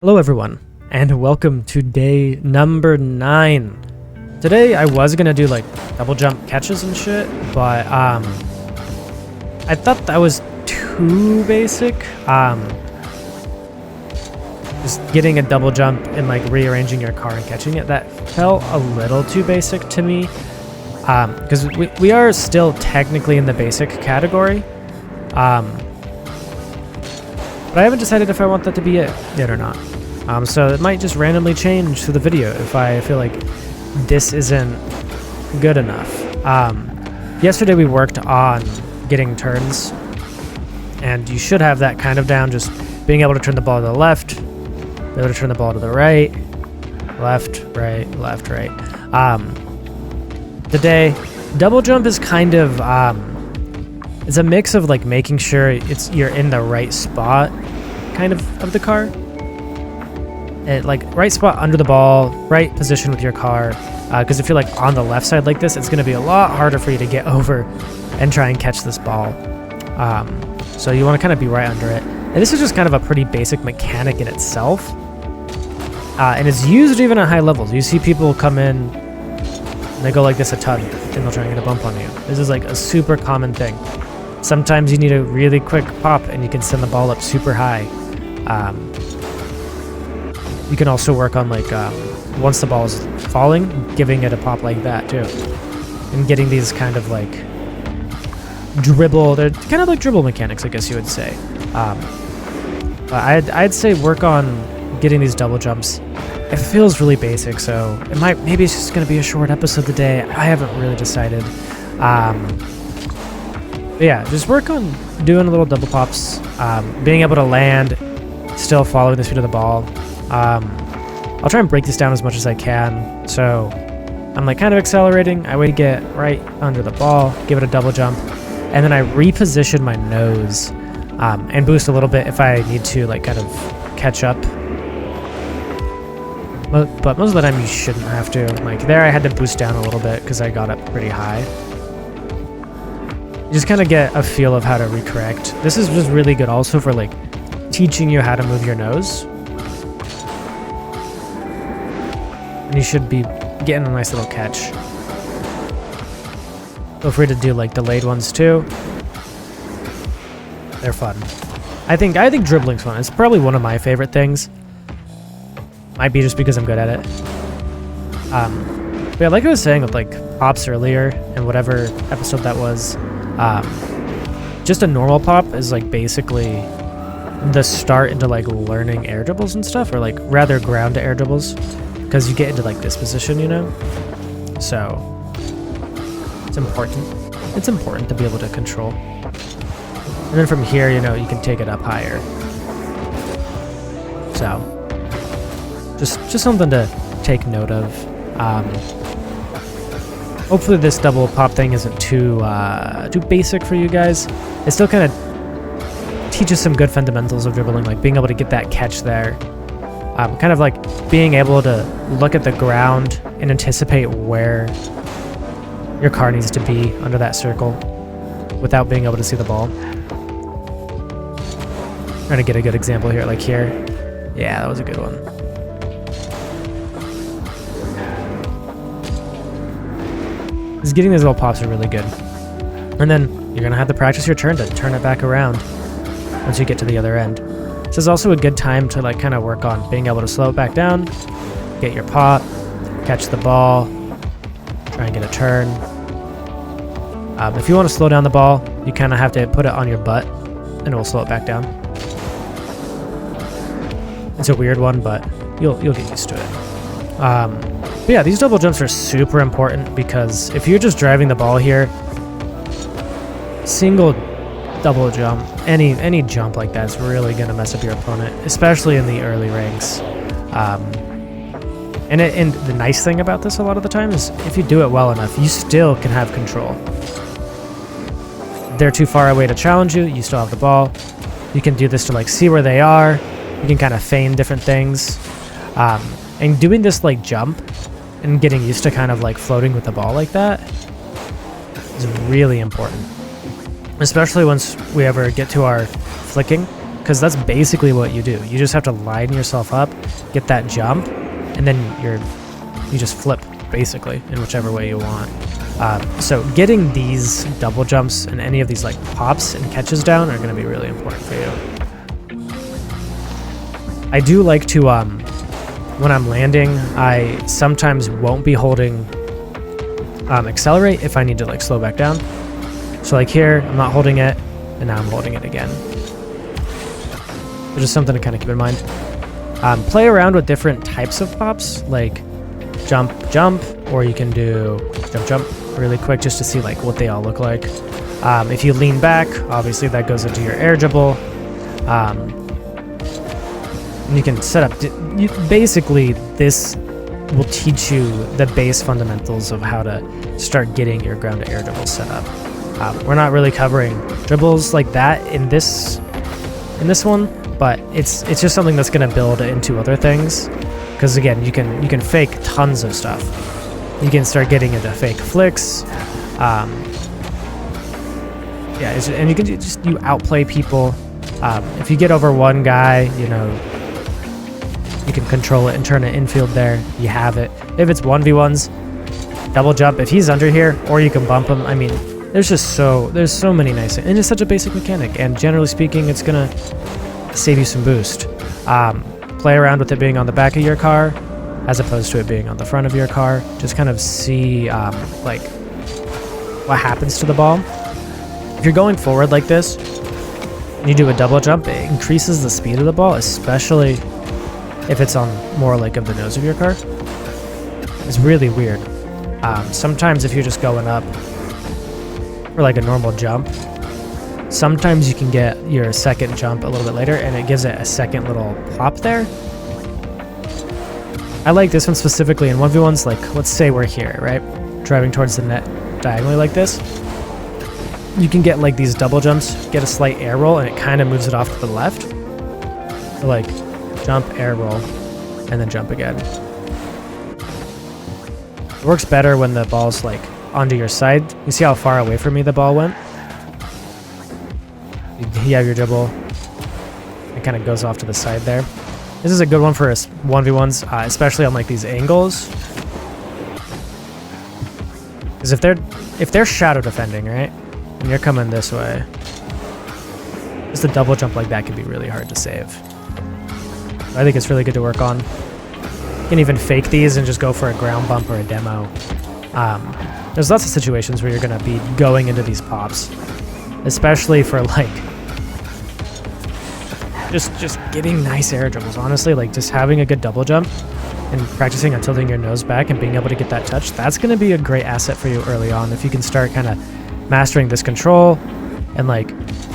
Hello everyone, and welcome to day number 9. Today I was gonna do like double jump catches and shit, but I thought that was too basic. Just getting a double jump and like rearranging your car and catching it, that felt a little too basic to me. Because we are still technically in the basic category. But I haven't decided if I want that to be it yet or not. So it might just randomly change through the video if I feel like this isn't good enough. Yesterday we worked on getting turns, and you should have that kind of down, just being able to turn the ball to the left, be able to turn the ball to the right, left, right, left, right. Today, double jump is kind of, it's a mix of like making sure you're in the right spot kind of the car. And like right spot under the ball, right position with your car. Because if you're like on the left side like this, it's going to be a lot harder for you to get over and try and catch this ball. So you want to kind of be right under it. And this is just kind of a pretty basic mechanic in itself. And it's used even at high levels. You see people come in and they go like this a ton, and they'll try and get a bump on you. This is like a super common thing. Sometimes you need a really quick pop and you can send the ball up super high. You can also work on like, once the ball is falling, giving it a pop like that too. And getting these kind of like dribble, they're kind of like dribble mechanics, I guess you would say. I'd say work on getting these double jumps. It feels really basic, so maybe it's just gonna be a short episode today. I haven't really decided. But yeah, just work on doing little double pops, being able to land, still following the speed of the ball. I'll try and break this down as much as I can. So I'm like kind of accelerating. I wait to get right under the ball, give it a double jump, and then I reposition my nose and boost a little bit if I need to like kind of catch up. But most of the time you shouldn't have to. Like there I had to boost down a little bit because I got up pretty high. You just kind of get a feel of how to recorrect. This is just really good also for like teaching you how to move your nose. And you should be getting a nice little catch. Feel free to do like delayed ones too. They're fun. I think dribbling's fun. It's probably one of my favorite things. Might be just because I'm good at it. But yeah, like I was saying with like pops earlier and whatever episode that was, just a normal pop is like basically the start into like learning air dribbles and stuff, or like rather ground to air dribbles. Because you get into like this position, you know? So it's important. It's important to be able to control. And then from here, you know, you can take it up higher. So just something to take note of. Hopefully this double pop thing isn't too basic for you guys. It still kind of teaches some good fundamentals of dribbling, like being able to get that catch there. Kind of like being able to look at the ground and anticipate where your car needs to be under that circle without being able to see the ball. Trying to get a good example here, like here. Yeah, that was a good one. Just getting these little pops are really good. And then you're going to have to practice your turn to turn it back around once you get to the other end. This is also a good time to like kind of work on being able to slow it back down, get your pop, catch the ball, try and get a turn. If you want to slow down the ball, you kind of have to put it on your butt and it will slow it back down. It's a weird one, but you'll get used to it. But yeah, these double jumps are super important because if you're just driving the ball here, single double jump, any jump like that is really going to mess up your opponent, especially in the early ranks. And the nice thing about this a lot of the time is if you do it well enough, you still can have control. If they're too far away to challenge you, you still have the ball. You can do this to like see where they are. You can kind of feign different things. And doing this like jump and getting used to kind of like floating with the ball like that is really important. Especially once we ever get to our flicking, because that's basically what you do. You just have to line yourself up, get that jump, and then you just flip basically in whichever way you want. So getting these double jumps and any of these like pops and catches down are going to be really important for you. I do like to, when I'm landing, I sometimes won't be holding accelerate if I need to like slow back down. So like here, I'm not holding it, and now I'm holding it again. So just something to kind of keep in mind. Play around with different types of pops, like jump, jump, or you can do jump, jump really quick just to see like what they all look like. If you lean back, obviously that goes into your air dribble. And you can set up, basically this will teach you the base fundamentals of how to start getting your ground to air dribbles set up. We're not really covering dribbles like that in this one, but it's just something that's going to build into other things. Because again, you can fake tons of stuff. You can start getting into fake flicks. Yeah, and you can you outplay people. If you get over one guy, you know, you can control it and turn it infield there. You have it. If it's 1v1s, double jump if he's under here, or you can bump him. I mean, there's so many nice, and it's such a basic mechanic. And generally speaking, it's gonna save you some boost. Play around with it being on the back of your car as opposed to it being on the front of your car. Just kind of see like what happens to the ball. If you're going forward like this and you do a double jump, it increases the speed of the ball, especially if it's on more like of the nose of your car. It's really weird. Sometimes if you're just going up for like a normal jump, sometimes you can get your second jump a little bit later and it gives it a second little plop there. I like this one specifically in 1v1s, like let's say we're here, right? Driving towards the net diagonally like this. You can get like these double jumps, get a slight air roll, and it kind of moves it off to the left. So like jump, air roll, and then jump again. It works better when the ball's like onto your side. You see how far away from me the ball went? You have your dribble. It kind of goes off to the side there. This is a good one for 1v1s, especially on like these angles. Because if they're shadow defending, right, and you're coming this way, just a double jump like that can be really hard to save. I think it's really good to work on. You can even fake these and just go for a ground bump or a demo. There's lots of situations where you're going to be going into these pops, especially for like just getting nice air dribbles. Honestly, like just having a good double jump and practicing on tilting your nose back and being able to get that touch, that's going to be a great asset for you early on if you can start kind of mastering this control and like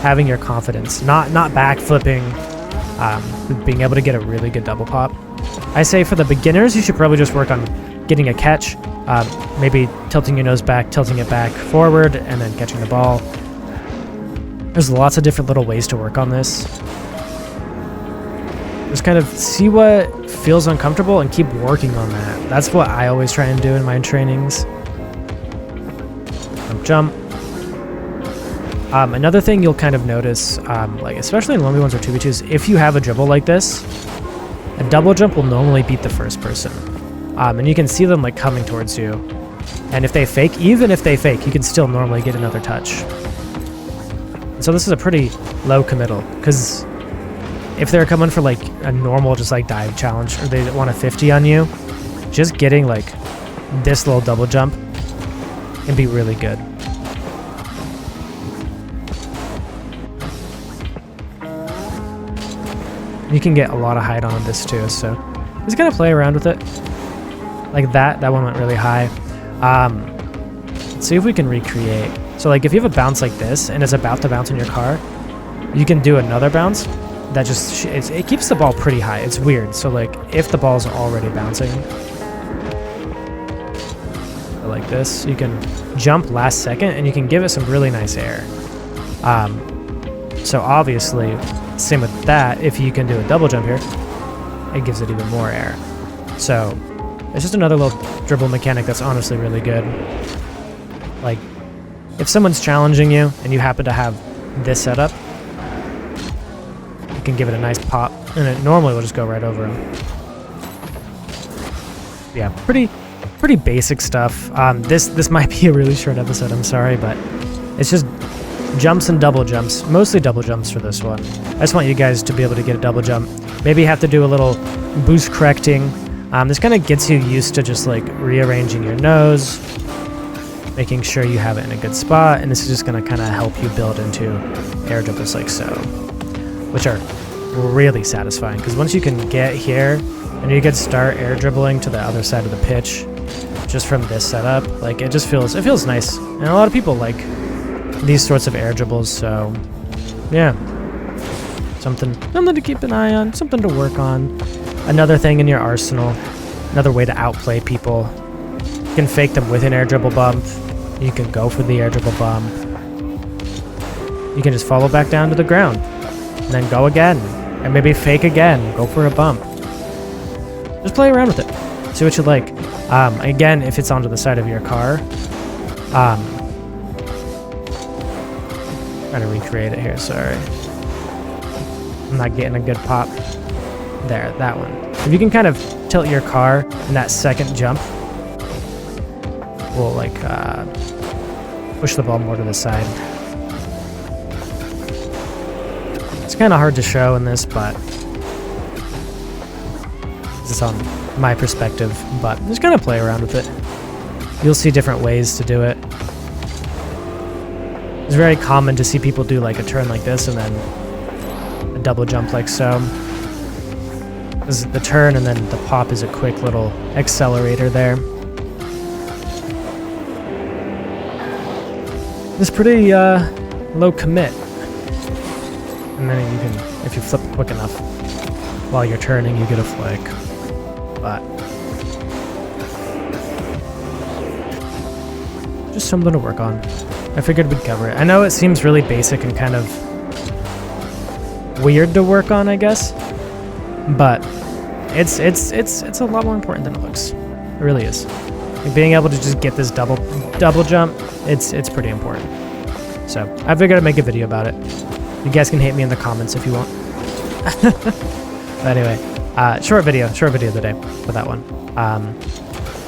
having your confidence, not back flipping, being able to get a really good double pop. I say for the beginners, you should probably just work on getting a catch, maybe tilting your nose back, tilting it back forward, and then catching the ball. There's lots of different little ways to work on this. Just kind of see what feels uncomfortable and keep working on that. That's what I always try and do in my trainings. Jump. Another thing you'll kind of notice, like especially in 1v1s or 2v2s, if you have a dribble like this, a double jump will normally beat the first person. And you can see them like coming towards you. And if they fake, even if they fake, you can still normally get another touch. So this is a pretty low committal, because if they're coming for like a normal just like dive challenge, or they want a 50 on you, just getting like this little double jump can be really good. You can get a lot of height on this too, so just kind of play around with it. Like that one went really high. Let's see if we can recreate. So like if you have a bounce like this and it's about to bounce in your car, you can do another bounce that just, it keeps the ball pretty high. It's weird. So like if the ball's already bouncing, like this, you can jump last second and you can give it some really nice air. So obviously, same with that, if you can do a double jump here, it gives it even more air. So it's just another little dribble mechanic that's honestly really good. Like, if someone's challenging you and you happen to have this setup, can give it a nice pop, and it normally will just go right over him. Yeah, pretty basic stuff. This might be a really short episode, I'm sorry, but it's just jumps and double jumps, mostly double jumps for this one. I just want you guys to be able to get a double jump. Maybe have to do a little boost correcting. This kind of gets you used to just like rearranging your nose, making sure you have it in a good spot, and this is just going to kind of help you build into air dribbles like so, which are really satisfying, because once you can get here and you can start air dribbling to the other side of the pitch just from this setup, like it feels nice, and a lot of people like these sorts of air dribbles. So yeah, something to keep an eye on, something to work on, another thing in your arsenal, another way to outplay people. You can fake them with an air dribble bump, you can go for the air dribble bump, you can just follow back down to the ground and then go again, and maybe fake again, go for a bump. Just play around with it, see what you like. Again, if it's onto the side of your car, trying to recreate it here, sorry. I'm not getting a good pop. There, that one. If you can kind of tilt your car in that second jump, will like push the ball more to the side. It's kind of hard to show in this, but this is on my perspective, but just kind of play around with it. You'll see different ways to do it. It's very common to see people do like a turn like this and then a double jump like so. This is the turn, and then the pop is a quick little accelerator there. It's pretty low commit. And then you can, if you flip quick enough while you're turning, you get a flick. But just something to work on. I figured we'd cover it. I know it seems really basic and kind of weird to work on, I guess, but it's a lot more important than it looks. It really is. Like being able to just get this double jump, it's pretty important. So I figured I'd make a video about it. You guys can hate me in the comments if you want. But anyway, short video of the day for that one.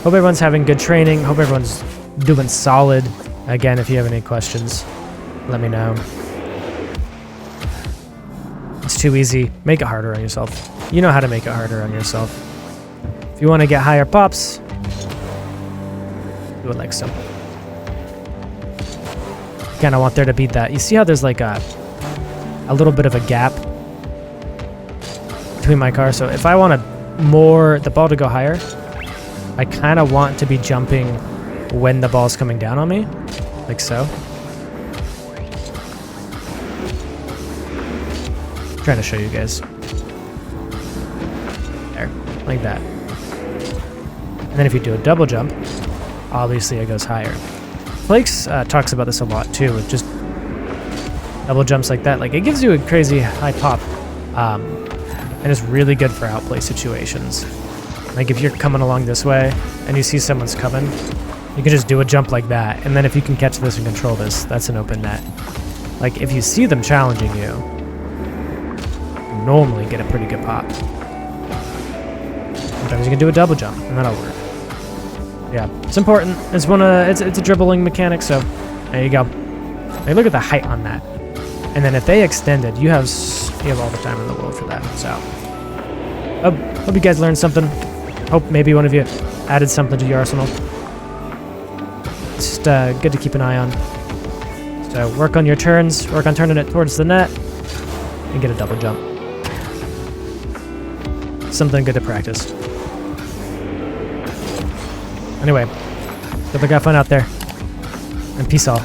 Hope everyone's having good training. Hope everyone's doing solid. Again, if you have any questions, let me know. It's too easy. Make it harder on yourself. You know how to make it harder on yourself. If you want to get higher pops, do it like so. Kind of want there to be that. You see how there's like a little bit of a gap between my car? So if I want the ball to go higher, I kind of want to be jumping when the ball's coming down on me, like so. I'm trying to show you guys. There, like that. And then if you do a double jump, obviously it goes higher. Flakes talks about this a lot too, with just double jumps like that. Like it gives you a crazy high pop, and it's really good for outplay situations. Like if you're coming along this way and you see someone's coming, you can just do a jump like that, and then if you can catch this and control this, that's an open net. Like if you see them challenging you, you normally get a pretty good pop. Sometimes you can do a double jump, and that'll work. Yeah, it's important. It's it's a dribbling mechanic, so there you go. Hey, look at the height on that. And then if they extended, you have all the time in the world for that. So hope you guys learned something. Hope maybe one of you added something to your arsenal. It's just good to keep an eye on. So work on your turns, work on turning it towards the net, and get a double jump. Something good to practice. Anyway, good luck, have fun out there, and peace all.